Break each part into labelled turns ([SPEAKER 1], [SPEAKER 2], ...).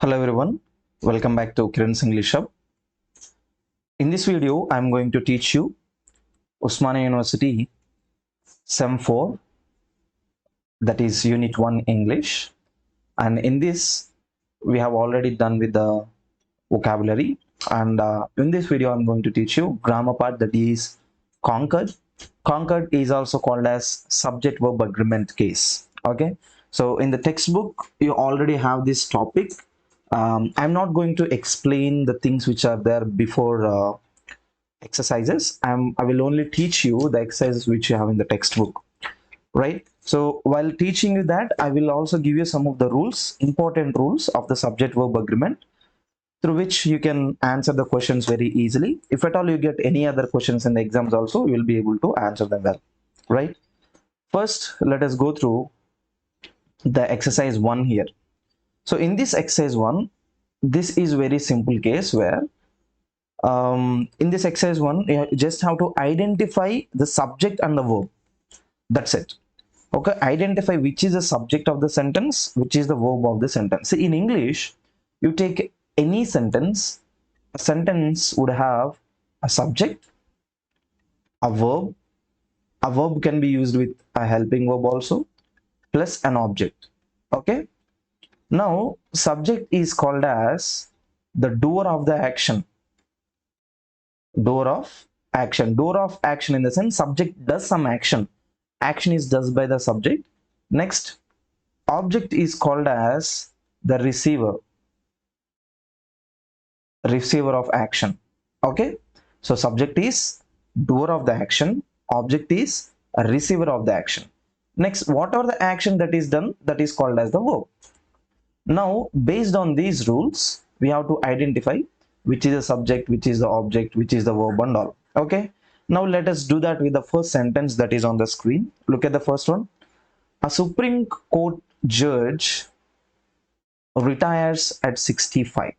[SPEAKER 1] Hello everyone, welcome back to Kiran's English Hub. In this video, I'm going to teach you Osmania University Sem 4, that is Unit 1 English. And in this, we have already done with the vocabulary. And in this video, I'm going to teach you grammar part, that is Concord. Concord is also called as subject-verb agreement case. Okay, so in the textbook, you already have this topic. I'm not going to explain the things which are there before exercises. I will only teach you the exercises which you have in the textbook, right? So while teaching you that, I will also give you some of the rules, important rules of the subject verb agreement, through which you can answer the questions very easily. If at all you get any other questions in the exams also, you will be able to answer them well, right? First, let us go through the exercise 1 here. So in this exercise 1, this is very simple case where in this exercise 1, you just have to identify the subject and the verb. That's it. Okay, identify which is the subject of the sentence, which is the verb of the sentence. See, in English, you take any sentence, a sentence would have a subject, a verb. A verb can be used with a helping verb also, plus an object. Okay, now subject is called as the doer of the action. Doer of action. Doer of action in the sense subject does some action. Action is done by the subject. Next, object is called as the receiver. Receiver of action. Okay, so subject is doer of the action. Object is a receiver of the action. Next, whatever the action that is done, that is called as the verb. Now, based on these rules, we have to identify which is the subject, which is the object, which is the verb and all. Okay, now let us do that with the first sentence that is on the screen. Look at the first one. A Supreme Court judge retires at 65.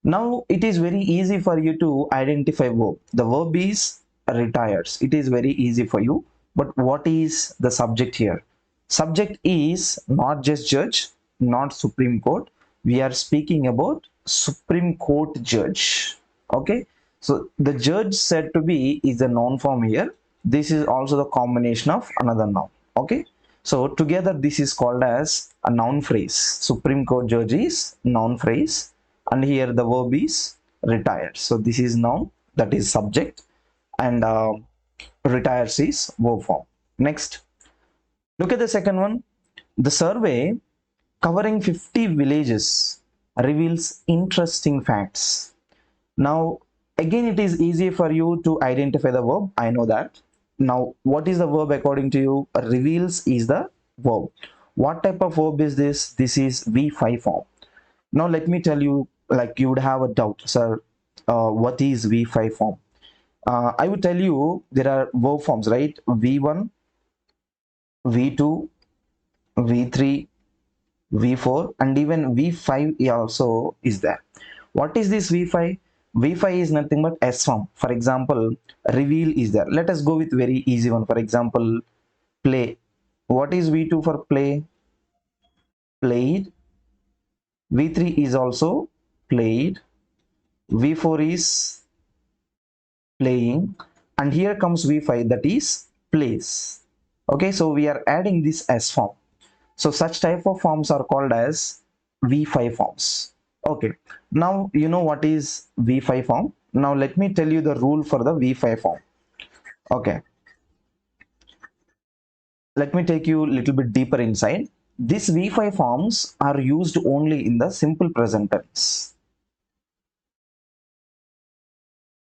[SPEAKER 1] Now it is very easy for you to identify verb. The verb is retires. It is very easy for you. But what is the subject here? Subject is not just judge, not Supreme Court. We are speaking about Supreme Court judge. Okay, so the judge said to be is a noun form here. This is also the combination of another noun. Okay, so together this is called as a noun phrase. Supreme Court judge is noun phrase, and here the verb is retired. So this is noun, that is subject, and retires is verb form. Next, look at the second one. The survey covering 50 villages reveals interesting facts. Now, again, it is easy for you to identify the verb. I know that. Now, what is the verb according to you? Reveals is the verb. What type of verb is this? This is V5 form. Now, let me tell you, like you would have a doubt, sir, what is V5 form? I would tell you there are verb forms, right? V1, V2, V3, V4, and even V5 also is there. What is this V5? V5 is nothing but S form. For example, reveal is there. Let us go with very easy one. For example, play. What is V2 for play? Played. V3 is also played. V4 is playing, and here comes V5, that is plays. Okay, so we are adding this S form. So such type of forms are called as V5 forms. Okay, now you know what is V5 form. Now let me tell you the rule for the V5 form. Okay, let me take you a little bit deeper inside. These V5 forms are used only in the simple present tense.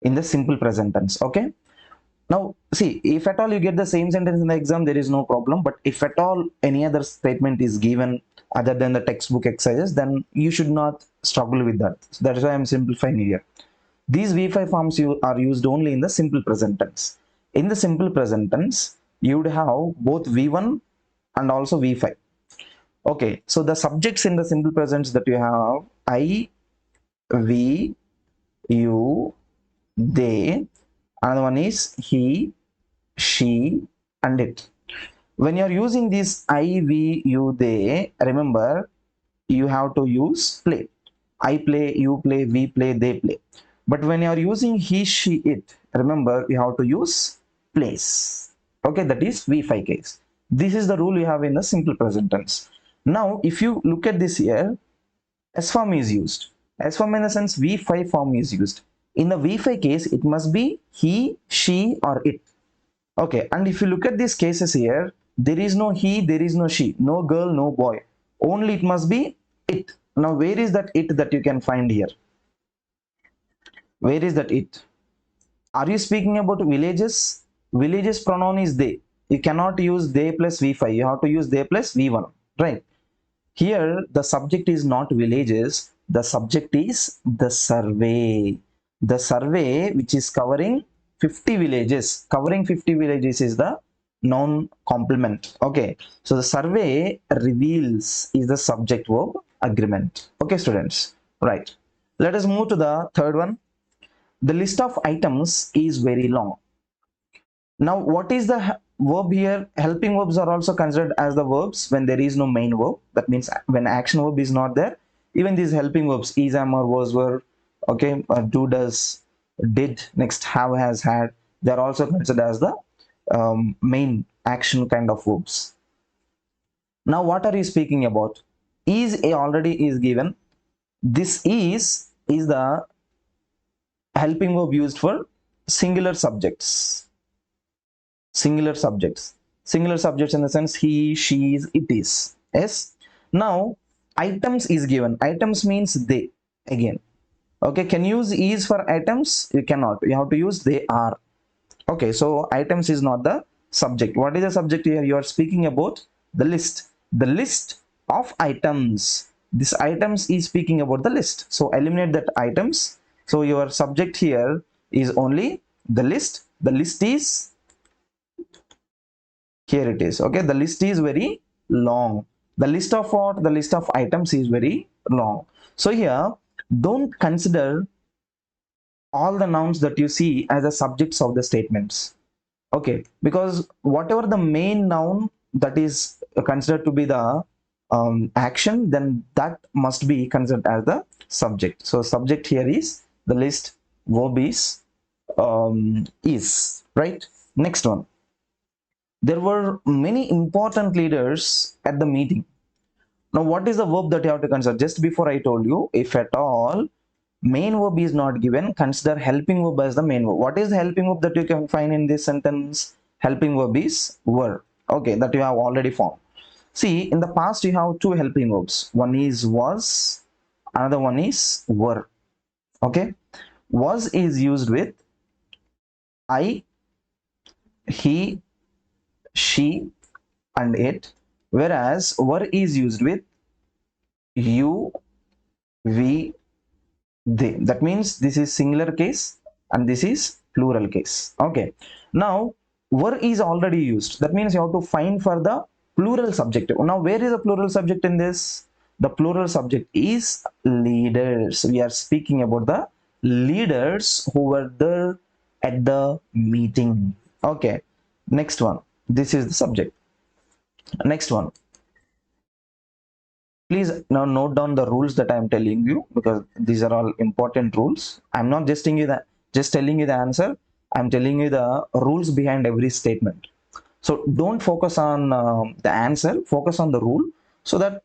[SPEAKER 1] In the simple present tense. Okay, now see, if at all you get the same sentence in the exam, there is no problem. But if at all any other statement is given other than the textbook exercises, then you should not struggle with that. So that is why I'm simplifying here. These V5 forms are used only in the simple present tense. In the simple present tense, you would have both V1 and also V5. Okay, so the subjects in the simple present that you have I, we, you, they. Another one is he, she, and it. When you are using this I, we, you, they, remember you have to use play. I play, you play, we play, they play. But when you are using he, she, it, remember you have to use plays. Okay, that is V5 case. This is the rule you have in the simple present tense. Now, if you look at this here, S form is used. S form in the sense V5 form is used. In the V5 case, it must be he, she, or it. Okay, and if you look at these cases here, there is no he, there is no she, no girl, no boy. Only it must be it. Now, where is that it that you can find here? Where is that it? Are you speaking about villages? Villages pronoun is they. You cannot use they plus V5. You have to use they plus V1, right? Here, the subject is not villages. The subject is the survey. The survey, which is covering 50 villages. Covering 50 villages is the noun complement. Okay. So, the survey reveals is the subject verb agreement. Okay, students. Right. Let us move to the third one. The list of items is very long. Now, what is the verb here? Helping verbs are also considered as the verbs when there is no main verb. That means when action verb is not there, even these helping verbs, is, am, or was, were, okay, do, does, did, next, have, has, had, they are also considered as the main action kind of verbs. Now, what are you speaking about? Is a already is given. This is the helping verb used for singular subjects. Singular subjects in the sense he, she, it is. Yes. Now, items is given. Items means they. Again, okay, can you use is for items? You cannot. You have to use they are. Okay, so items is not the subject. What is the subject here? You are speaking about the list. The list of items. This items is speaking about the list. So eliminate that items. So your subject here is only the list. The list is, here it is. Okay, the list is very long. The list of what? The list of items is very long. So here, don't consider all the nouns that you see as the subjects of the statements. Okay, because whatever the main noun that is considered to be the action, then that must be considered as the subject. So subject here is the list, verb is, right? Next one. There were many important leaders at the meeting. Now, what is the verb that you have to consider? Just before I told you, if at all main verb is not given, consider helping verb as the main verb. What is the helping verb that you can find in this sentence? Helping verb is were. Okay, that you have already found. See, in the past you have two helping verbs. One is was, another one is were. Okay, was is used with I, he, she, and it, whereas were is used with you, we, they. That means this is singular case and this is plural case. Okay, now were is already used. That means you have to find for the plural subject. Now, where is the plural subject in this? The plural subject is leaders. We are speaking about the leaders who were there at the meeting. Okay, next one. This is the subject. Next one. Please now note down the rules that I am telling you, because these are all important rules. I'm not just telling you the answer. I'm telling you the rules behind every statement. So don't focus on the answer, focus on the rule, so that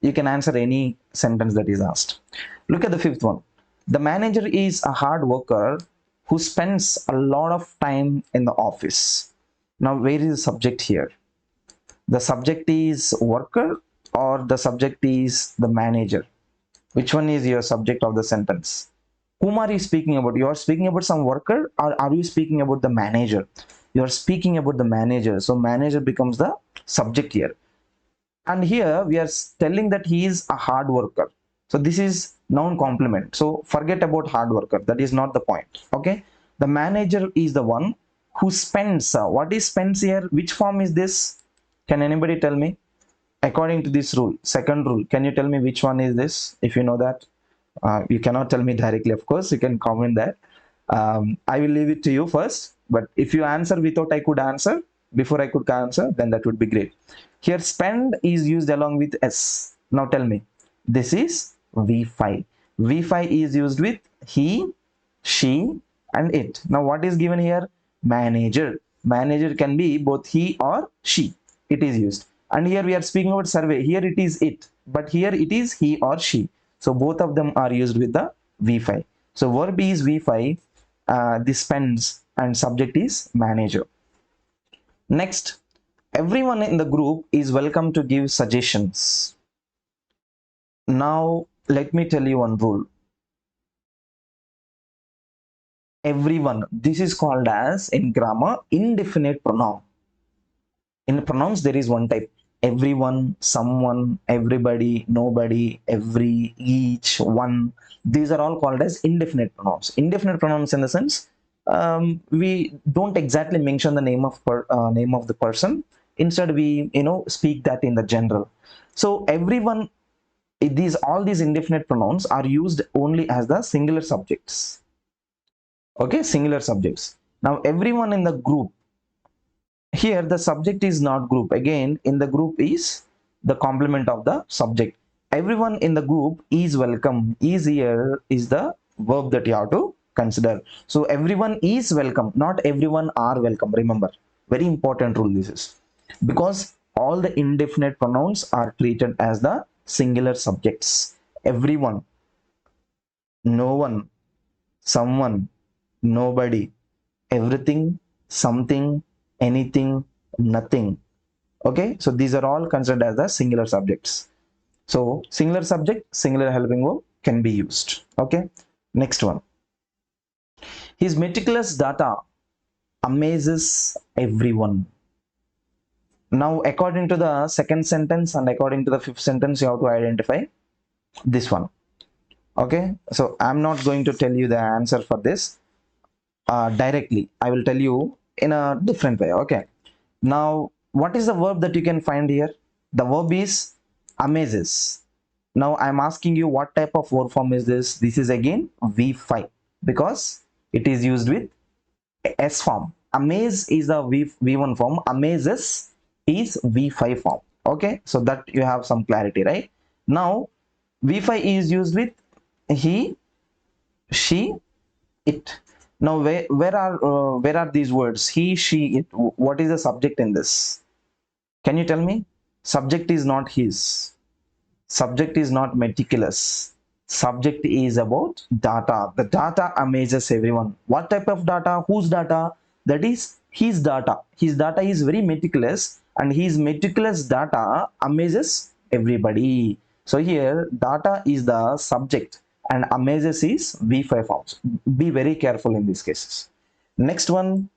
[SPEAKER 1] you can answer any sentence that is asked. Look at the fifth one. The manager is a hard worker who spends a lot of time in the office. Now, where is the subject here? The subject is worker or the subject is the manager? Which one is your subject of the sentence? Whom are you speaking about? You are speaking about some worker, or are you speaking about the manager? You are speaking about the manager. So manager becomes the subject here. And here we are telling that he is a hard worker. So this is noun complement. So forget about hard worker. That is not the point. Okay. The manager is the one who spends. What is spends here? Which form is this? Can anybody tell me? According to this rule, second rule, can you tell me which one is this? If you know that, you cannot tell me directly, of course, you can comment that. I will leave it to you first, but if you answer without I could answer, before I could answer, then that would be great. Here, spend is used along with S. Now tell me, this is V5. V5 is used with he, she, and it. Now what is given here? Manager. Manager can be both he or she. It is used. And here we are speaking about survey. Here it is it, but here it is he or she. So both of them are used with the V5. So verb is V5, this spends, and subject is manager. Next, everyone in the group is welcome to give suggestions. Now let me tell you one rule. Everyone, this is called as, in grammar, indefinite pronoun. In pronouns there is one type: everyone, someone, everybody, nobody, every, each, one. These are all called as indefinite pronouns. Indefinite pronouns in the sense, we don't exactly mention the name of the person. Instead we speak that in the general. So everyone, these all these indefinite pronouns are used only as the singular subjects. Okay, singular subjects. Now everyone in the group, here the subject is not group. Again, in the group is the complement of the subject. Everyone in the group is welcome. Is here is the verb that you have to consider. So everyone is welcome, not everyone are welcome. Remember, very important rule this is, because all the indefinite pronouns are treated as the singular subjects. Everyone, no one, someone, nobody, everything, something, anything, nothing. Okay, so these are all considered as the singular subjects. So singular subject, singular helping verb can be used. Okay, next one. His meticulous data amazes everyone. Now according to the second sentence and according to the fifth sentence, you have to identify this one. Okay, so I'm not going to tell you the answer for this directly. I will tell you in a different way. Okay, now what is the verb that you can find here? The verb is amazes. Now I'm asking you, what type of verb form is this? This is again V5, because it is used with S form. Amaze is the V1 form, amazes is V5 form. Okay, so that you have some clarity, right? Now V5 is used with he, she, it. Now where are these words? He, she, it. What is the subject in this? Can you tell me? Subject is not his. Subject is not meticulous. Subject is about data. The data amazes everyone. What type of data? Whose data? That is his data. His data is very meticulous, and his meticulous data amazes everybody. So here data is the subject and amazes is V5 forms. Be very careful in these cases. Next one.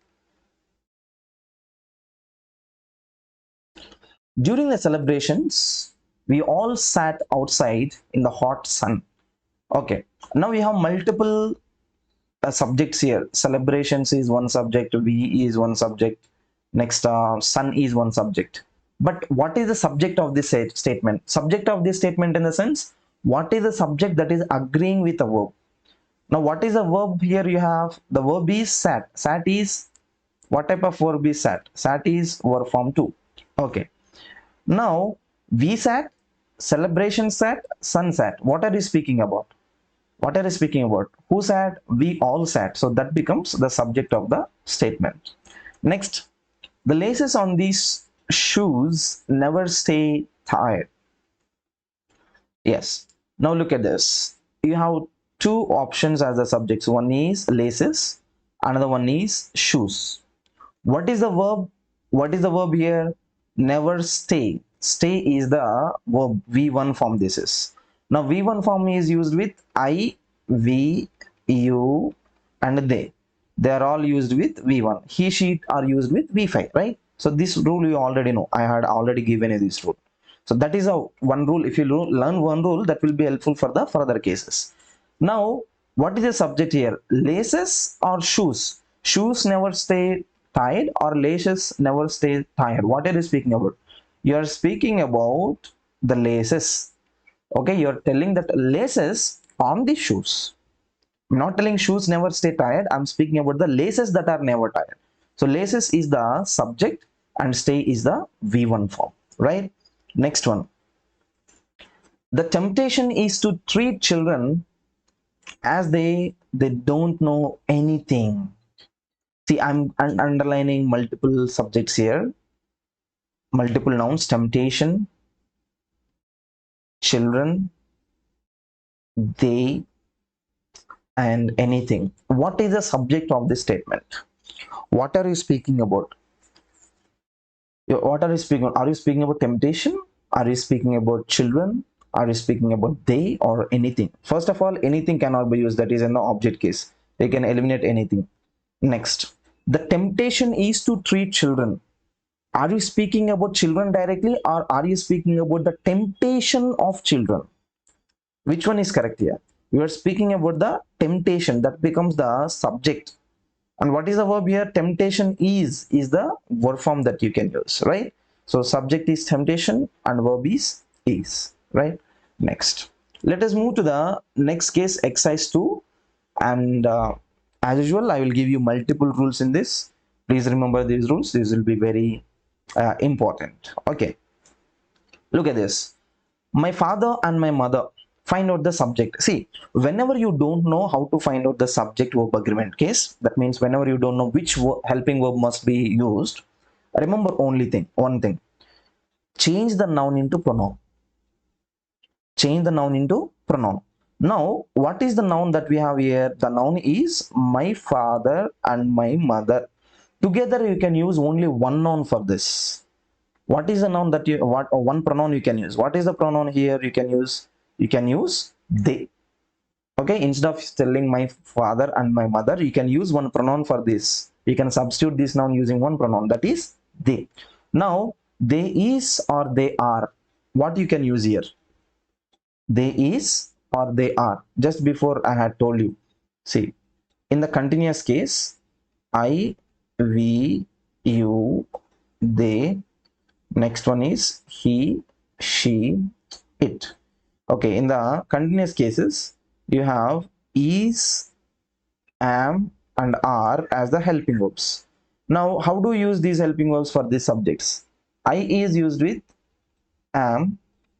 [SPEAKER 1] During the celebrations, we all sat outside in the hot sun. Okay, now we have multiple subjects here. Celebrations is one subject, we is one subject, next sun is one subject. But what is the subject of this statement? Subject of this statement in the sense, what is the subject that is agreeing with a verb? Now what is the verb here? You have the verb is sat. Sat is, what type of verb is sat? Sat is verb form 2. Okay, now we sat, celebration sat, sun sat. What are you speaking about? What are you speaking about? Who sat? We all sat. So that becomes the subject of the statement. Next, the laces on these shoes never stay tied. Yes. Now look at this. You have two options as the subjects. One is laces, another one is shoes. What is the verb? What is the verb here? Never stay. Stay is the verb V1 form. This is. Now V1 form is used with I, we, you, and they. They are all used with V1. He, she are used with V5, right? So this rule you already know. I had already given you this rule. So that is a one rule. If you learn one rule, that will be helpful for the further cases. Now, what is the subject here? Laces or shoes? Shoes never stay tied, or laces never stay tied? What are you speaking about? You are speaking about the laces. Okay, you are telling that laces on the shoes. I'm not telling shoes never stay tied. I'm speaking about the laces that are never tied. So laces is the subject and stay is the V1 form, right? Next one. The temptation is to treat children as they don't know anything. See, I'm underlining multiple subjects here, multiple nouns: temptation, children, they, and anything. What is the subject of this statement? What are you speaking about? What are you speaking? Are you speaking about temptation? Are you speaking about children? Are you speaking about they, or anything? First of all, anything cannot be used. That is in the object case. We can eliminate anything. Next, the temptation is to treat children. Are you speaking about children directly, or are you speaking about the temptation of children? Which one is correct here? You are speaking about the temptation, that becomes the subject. And what is the verb here? Temptation is the verb form that you can use, right? So subject is temptation and verb is, right? Next, let us move to the next case, exercise 2. And as usual, I will give you multiple rules in this. Please remember these rules. These will be very important. Okay, look at this. My father and my mother. Find out the subject. See, whenever you don't know how to find out the subject verb agreement case, that means whenever you don't know which helping verb must be used, remember only one thing: change the noun into pronoun. Change the noun into pronoun. Now, what is the noun that we have here? The noun is my father and my mother. Together you can use only one noun for this. What is the noun that you, what one pronoun you can use? What is the pronoun here? You can use they. Okay, instead of telling my father and my mother, you can use one pronoun for this. You can substitute this noun using one pronoun, that is they. Now, they is or they are, what you can use here? They is or they are. Just before I had told you, see, in the continuous case, I, we, you, they. Next one is he, she, it. Okay, in the continuous cases, you have is, am, and are as the helping verbs. Now, how do you use these helping verbs for these subjects? I is used with am,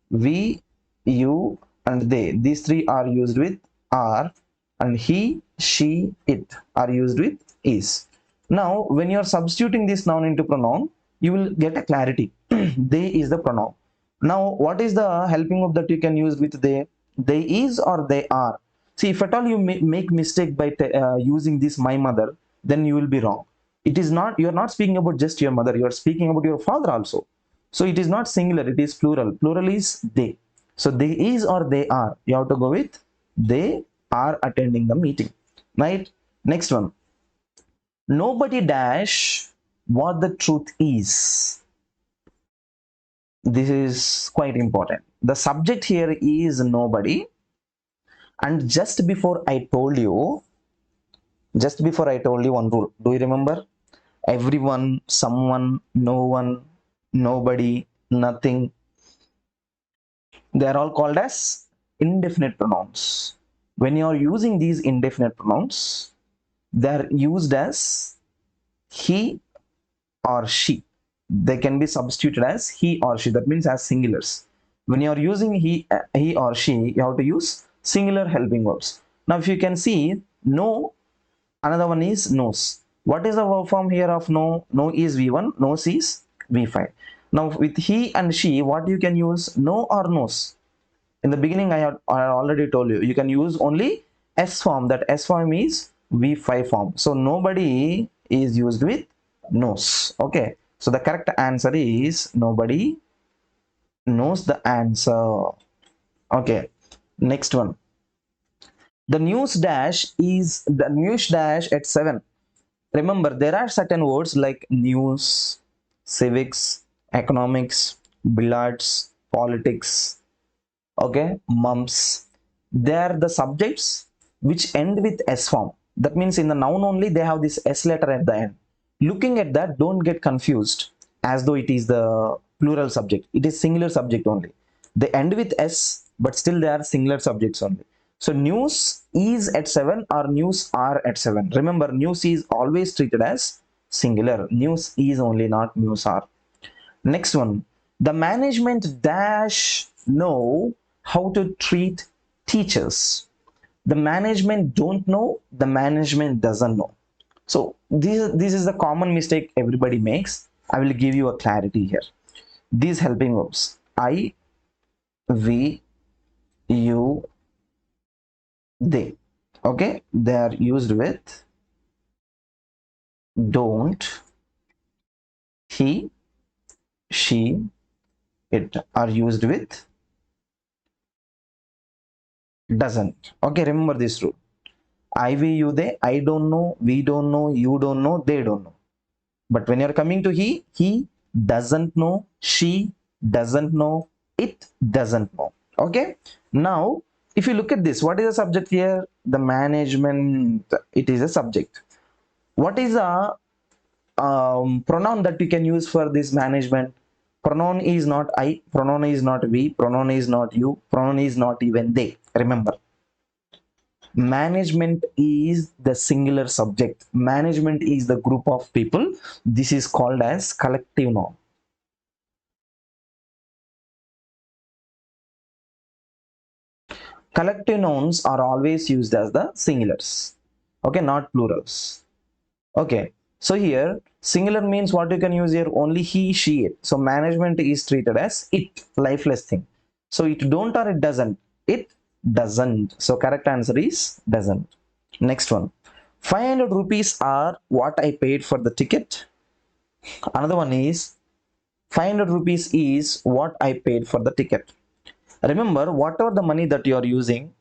[SPEAKER 1] we, you, and they. These three are used with are, and he, she, it are used with is. Now, when you are substituting this noun into pronoun, you will get a clarity. They is the pronoun. Now, what is the helping verb that you can use with they? They is or they are. See, if at all you make mistake by using this my mother, then you will be wrong. It is not, you are not speaking about just your mother, you are speaking about your father also. So it is not singular, it is plural. Plural is they. So they is or they are. You have to go with they are attending the meeting. Right? Next one. Nobody dash what the truth is. This is quite important. The subject here is nobody. And just before I told you one rule. Do you remember? Everyone, someone, no one, nobody, nothing. They are all called as indefinite pronouns. When you are using these indefinite pronouns, they are used as he or she. They can be substituted as he or she. That means as singulars. When you are using he or she, you have to use singular helping verbs. Now, if you can see, no, another one is knows. What is the verb form here of no? No is V1, knows is V5. Now, with he and she, what you can use? No or knows. In the beginning, I already told you, you can use only S form. That S form is V5 form. So nobody is used with knows. Okay. So the correct answer is nobody knows the answer. Okay. Next one. The news dash is the news dash at 7. Remember, there are certain words like news, civics, economics, billiards, politics, okay, mumps. They are the subjects which end with S form. That means in the noun only they have this S letter at the end. Looking at that, don't get confused as though it is the plural subject. It is singular subject only. They end with S, but still they are singular subjects only. So news is at 7 or news are at 7. Remember, news is always treated as singular. News is only, not news are. Next one. The management dash know how to treat teachers. The management don't know, the management doesn't know. So this is the common mistake everybody makes. I will give you a clarity here. These helping verbs, I, we, you, they. Okay, they are used with don't, he, she, it are used with doesn't. Okay, remember this rule. I, we, you, they. I don't know, we don't know, you don't know, they don't know. But when you're coming to he doesn't know, she doesn't know, it doesn't know. Okay. Now, if you look at this, what is the subject here? The management, it is a subject. What is a pronoun that you can use for this management? Pronoun is not I, pronoun is not we, pronoun is not you, pronoun is not even they. Remember, management is the singular subject. Management is the group of people. This is called as collective noun. Collective nouns are always used as the singulars. Okay, not plurals. Okay, so here singular means what you can use here? Only he, she, it. So management is treated as it, lifeless thing. So it don't or it doesn't. It doesn't. So correct answer is doesn't. Next one. 500 rupees are what I paid for the ticket. Another one is 500 rupees is what I paid for the ticket. Remember, whatever the money that you are using,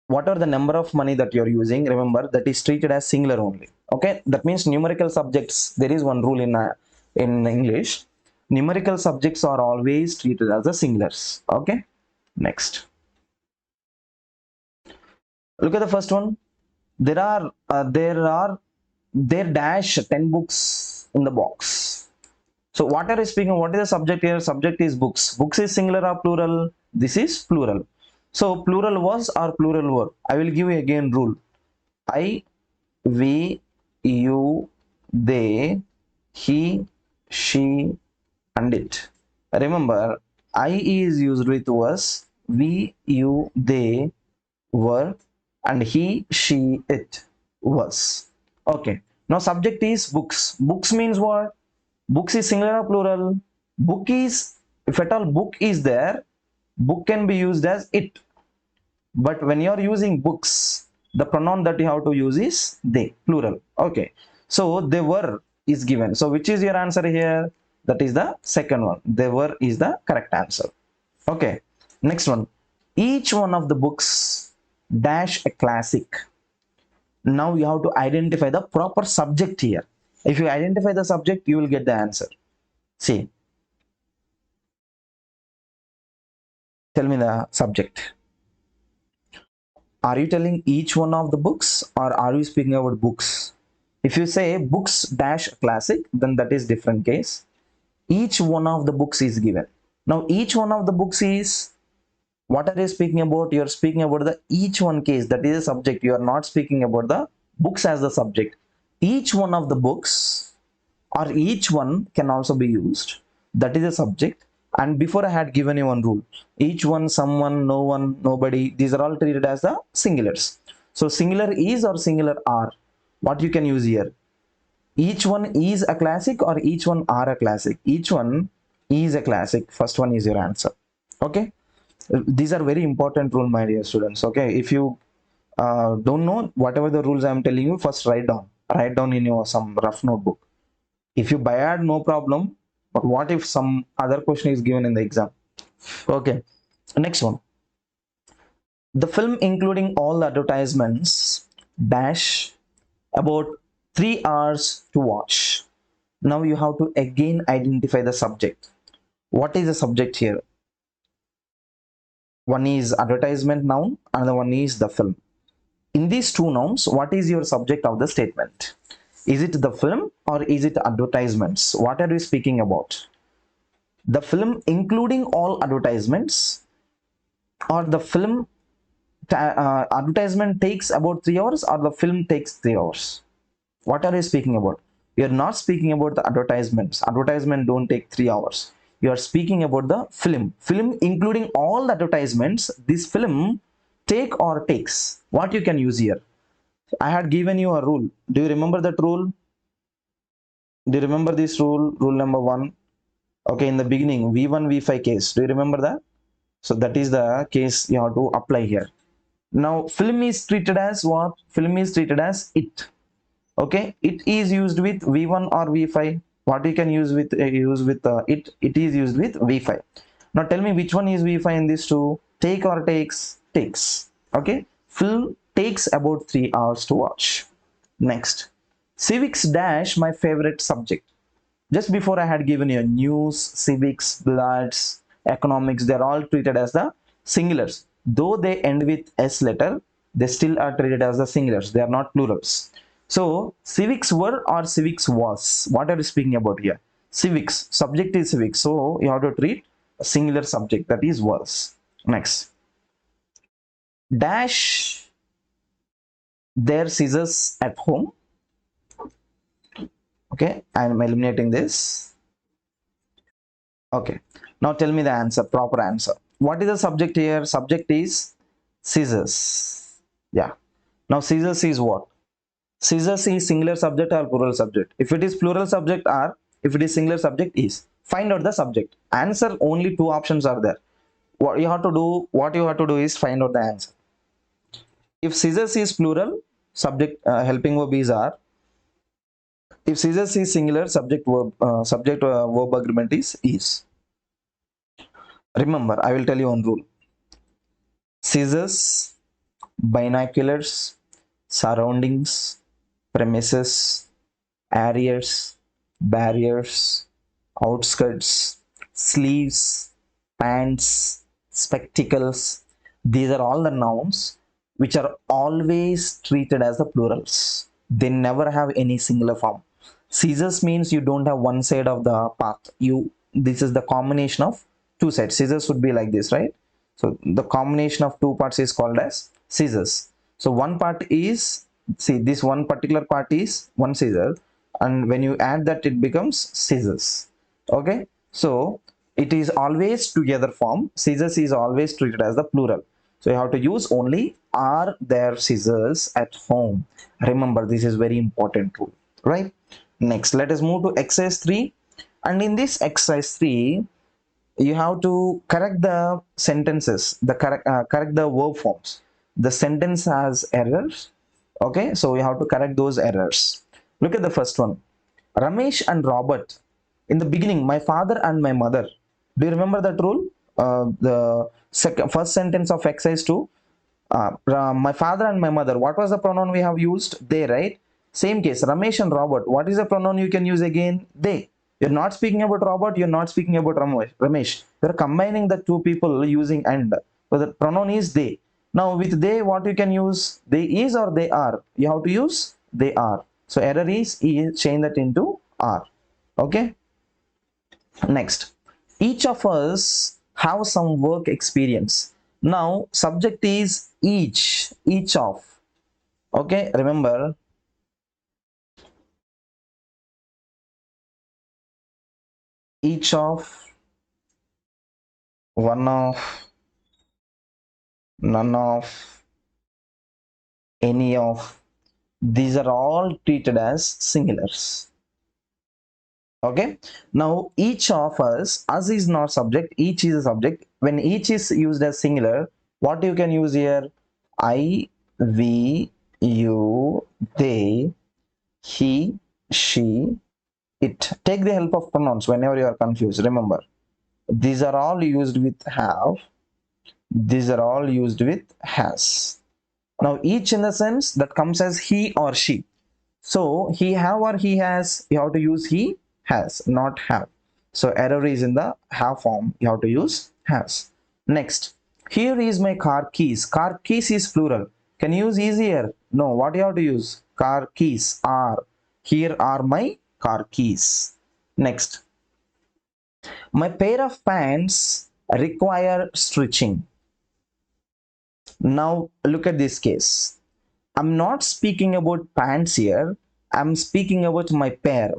[SPEAKER 1] whatever the number of money that you are using, remember that is treated as singular only. Okay, that means numerical subjects. There is one rule in English. Numerical subjects are always treated as the singulars. Okay, next. Look at the first one. There dash 10 books in the box. So what are you speaking? What is the subject here? Subject is books. Books is singular or plural? This is plural. So plural was or plural were? I will give you again rule. I, we, you, they, he, she, and it. Remember, I is used with was, we, you, they, were, and he, she, it was. Okay. Now subject is books. Books means what? Books is singular or plural? Book is, if at all book is there, book can be used as it. But when you are using books, the pronoun that you have to use is they, plural. Okay. So they were is given. So which is your answer here? That is the second one. They were is the correct answer. Okay. Next one. Each one of the books dash a classic. Now you have to identify the proper subject here. If you identify the subject, you will get the answer. See, tell me the subject. Are you telling each one of the books or are you speaking about books? If you say books dash classic, then that is different case. Each one of the books is given. Now each one of the books is, what are you speaking about? You are speaking about the each one case, that is a subject. You are not speaking about the books as the subject. Each one of the books or each one can also be used. That is a subject. And before I had given you one rule. Each one, someone, no one, nobody. These are all treated as the singulars. So singular is or singular are. What you can use here? Each one is a classic or each one are a classic. Each one is a classic. First one is your answer. Okay. These are very important rule, my dear students. Okay. If you don't know whatever the rules I am telling you, first write down. Write down in your some rough notebook. If you bayad, no problem. But what if some other question is given in the exam? Okay. Next one. The film, including all the advertisements, dash about 3 hours to watch. Now you have to again identify the subject. What is the subject here? One is advertisement noun, another one is the film. In these two nouns, what is your subject of the statement? Is it the film or is it advertisements? What are we speaking about? The film including all advertisements, or the film advertisement takes about 3 hours, or the film takes 3 hours? What are you speaking about? You are not speaking about the advertisements. Advertisement don't take 3 hours. You are speaking about the film. Film including all the advertisements. This film take or takes, what you can use here? I had given you a rule. Do you remember that rule? Do you remember this rule? Rule number one. Okay, in the beginning, v1 v5 case, do you remember that? So that is the case you have to apply here. Now film is treated as what? Film is treated as it. Okay, it is used with v1 or v5. What you can use with it is used with v5. Now tell me which one is v5 in these two? Take or takes? Takes. Okay, film takes about 3 hours to watch. Next, civics dash my favorite subject. Just before I had given you news, civics, bloods, economics, they're all treated as the singulars. Though they end with s letter, they still are treated as the singulars. They are not plurals. So civics were or civics was, what are you speaking about here? Civics, subject is civics, so you have to treat a singular subject, that is was. Next, dash their scissors at home. Okay, I'm eliminating this. Okay, now tell me the answer, proper answer. What is the subject here? Subject is scissors. Yeah. Now scissors is what? Scissors is singular subject or plural subject? If it is plural subject, or if it is singular subject, is. Find out the subject. Answer, only two options are there. What you have to do is find out the answer. If scissors is plural, subject helping verb is are. If scissors is singular, verb agreement is. Remember, I will tell you one rule. Scissors, binoculars, surroundings, premises, areas, barriers, outskirts, sleeves, pants, spectacles. These are all the nouns which are always treated as the plurals. They never have any singular form. Scissors means you don't have one side of the path. This is the combination of two sides. Scissors would be like this, right? So the combination of two parts is called as scissors. So one part is, see, this one particular part is one scissor, and when you add that, it becomes scissors. Okay, so it is always together form. Scissors is always treated as the plural. So you have to use only are there scissors at home. Remember, this is very important rule, right? Next, let us move to exercise 3. And in this exercise 3, you have to correct the sentences, correct the verb forms. The sentence has errors. Okay, so you have to correct those errors. Look at the first one. Ramesh and Robert. In the beginning, my father and my mother. Do you remember that rule? The first sentence of exercise 2. My father and my mother. What was the pronoun we have used? They, right? Same case, Ramesh and Robert. What is the pronoun you can use again? They. You're not speaking about Robert, you're not speaking about Ramesh. You're combining the two people using and. So the pronoun is they. Now with they, what you can use? They is or they are. You have to use they are. So error is change that into are. Okay. Next, each of us have some work experience. Now subject is each of. Okay, remember, each of, one of, none of, any of, these are all treated as singulars. Okay, now each of us is not subject, each is a subject. When each is used as singular, what you can use here? I, we, you, they, he, she, it. Take the help of pronouns whenever you are confused. Remember, these are all used with have, these are all used with has. Now each in the sense that comes as he or she. So he have or he has, you have to use he has, not have. So error is in the have form, you have to use has. Next, here is my car keys. Car keys is plural. Can you use easier? No, what you have to use? Car keys are. Here are my car keys. Next, my pair of pants require stitching. Now look at this case. I'm not speaking about pants here. I'm speaking about my pair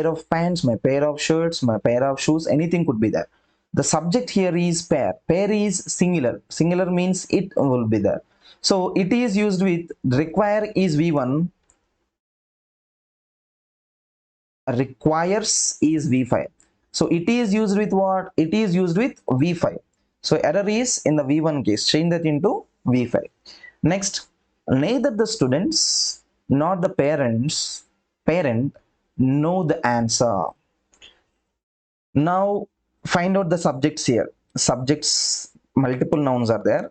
[SPEAKER 1] of pants, my pair of shirts, my pair of shoes, anything could be there. The subject here is pair. Pair is singular. Singular means it will be there. So it is used with require is V1, requires is V5. So it is used with what? It is used with V5. So error is in the V1 case. Change that into V5. Next, neither the students nor the parent know the answer. Now find out the subjects here. Subjects, multiple nouns are there.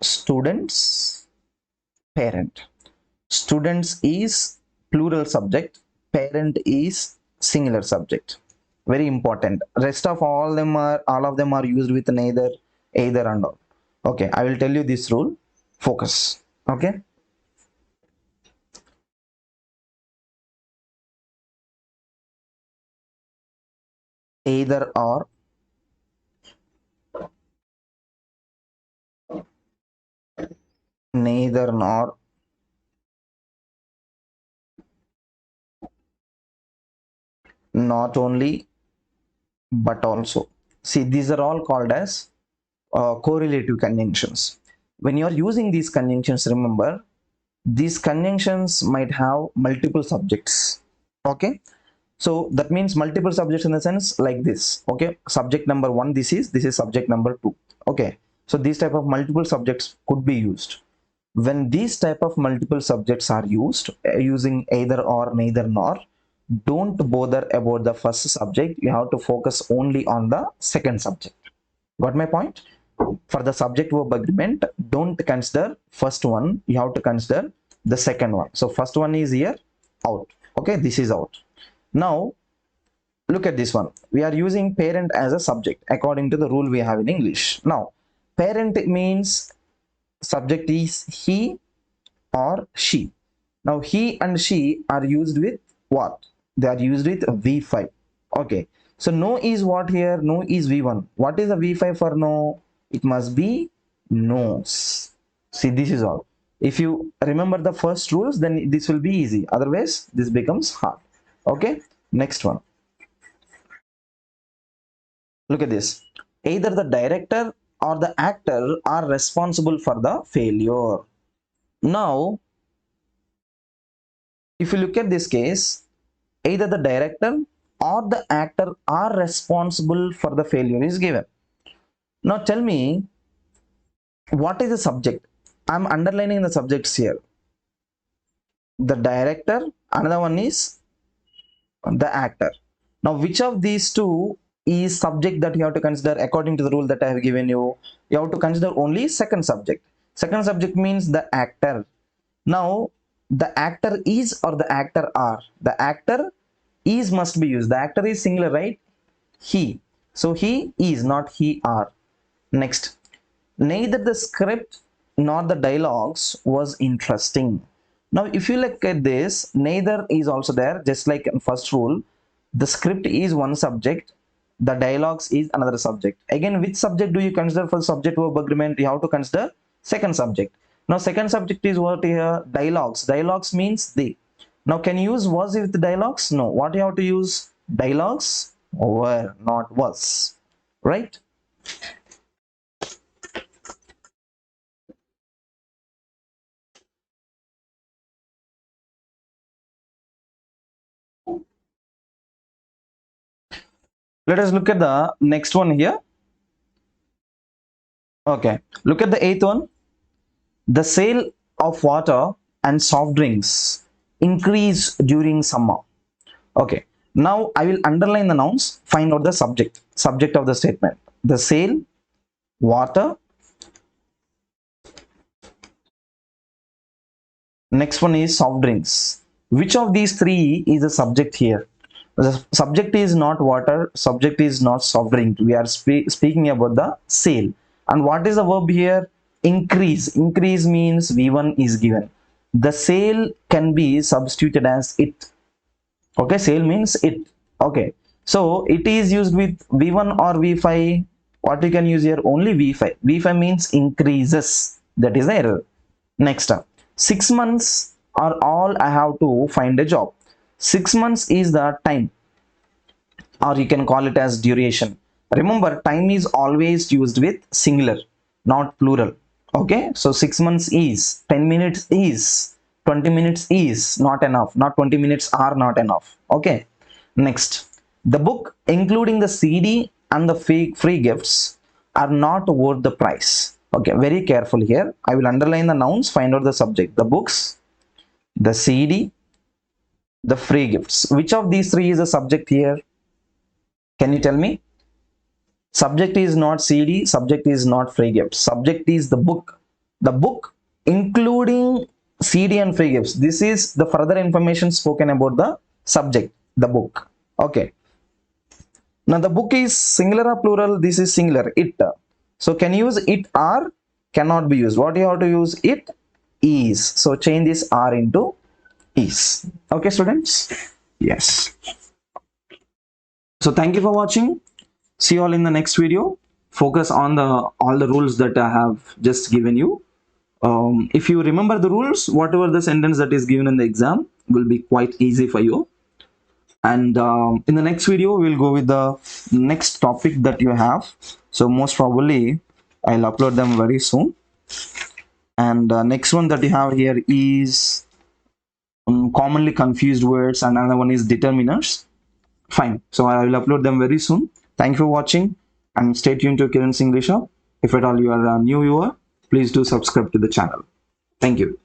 [SPEAKER 1] Students, parent. Students is plural subject, parent is singular subject. Very important. Rest of all of them are used with neither, either and all. Okay, I will tell you this rule. Focus. Okay. Either or, neither nor, not only, but also. See, these are all called as correlative conjunctions. When you are using these conjunctions, remember, these conjunctions might have multiple subjects. Okay, so that means multiple subjects in the sense like this. Okay, subject number one, this is subject number two. Okay, so these type of multiple subjects could be used. When these type of multiple subjects are used, using either or, neither nor, don't bother about the first subject. You have to focus only on the second subject. Got my point? For the subject verb agreement, don't consider first one, you have to consider the second one. So first one is here, out. Okay, this is out. Now look at this one. We are using parent as a subject according to the rule we have in English. Now parent means subject is he or she. Now he and she are used with what? They are used with V5. Okay, so no is what here? No is V1. What is the V5 for no? It must be knows. See, this is all. If you remember the first rules, then this will be easy. Otherwise this becomes hard. Okay, next one. Look at this. Either the director or the actor are responsible for the failure. Now if you look at this case, either the director or the actor are responsible for the failure is given. Now tell me, what is the subject? I'm underlining the subjects here. The director, another one is the actor. Now which of these two is subject that you have to consider according to the rule that I have given you? You have to consider only second subject. Second subject means the actor. Now the actor is or the actor are? The actor is must be used. The actor is singular, right? He. So he is, not he are. Next, neither the script nor the dialogues was interesting. Now if you look at this, neither is also there, just like in first rule. The script is one subject, the dialogues is another subject. Again, which subject do you consider for subject verb agreement? You have to consider second subject. Now second subject is what here? Dialogues. Dialogues means they. Now can you use was with dialogues? No. What you have to use? Dialogues were, not was. Right? Let us look at the next one here. Okay. Look at the eighth one. The sale of water and soft drinks increase during summer. Okay. Now I will underline the nouns, find out the subject of the statement. The sale, water. Next one is soft drinks. Which of these three is the subject here? The subject is not water, subject is not soft drink. We are speaking about the sale. And what is the verb here? Increase. Increase means V1 is given. The sale can be substituted as it. Okay, sale means it. Okay, so it is used with V1 or V5. What you can use here? Only V5. V5 means increases. That is the error. Next up, 6 months are all I have to find a job. 6 months is the time, or you can call it as duration. Remember, time is always used with singular, not plural. Okay, so 6 months is, 10 minutes is, 20 minutes is not enough, not 20 minutes are not enough. Okay, next, the book including the CD and the free gifts are not worth the price. Okay, very careful here, I will underline the nouns, find out the subject, the books, the CD, the free gifts. Which of these three is the subject here? Can you tell me? Subject is not CD, subject is not free gifts, subject is the book. The book including CD and free gifts, this is the further information spoken about the subject, the book. Okay, now the book is singular or plural? This is singular, it. So can you use it or cannot be used? What you have to use? It is. So change this R into is. Okay students, yes. So thank you for watching. See you all in the next video. Focus on the all the rules that I have just given you. If you remember the rules, whatever the sentence that is given in the exam will be quite easy for you. And in the next video we'll go with the next topic that you have. So most probably I'll upload them very soon. And next one that you have here is commonly confused words, and another one is determiners. Fine, so I will upload them very soon. Thank you for watching and stay tuned to Kiran's English Hub. If at all you are a new viewer, please do subscribe to the channel. Thank you.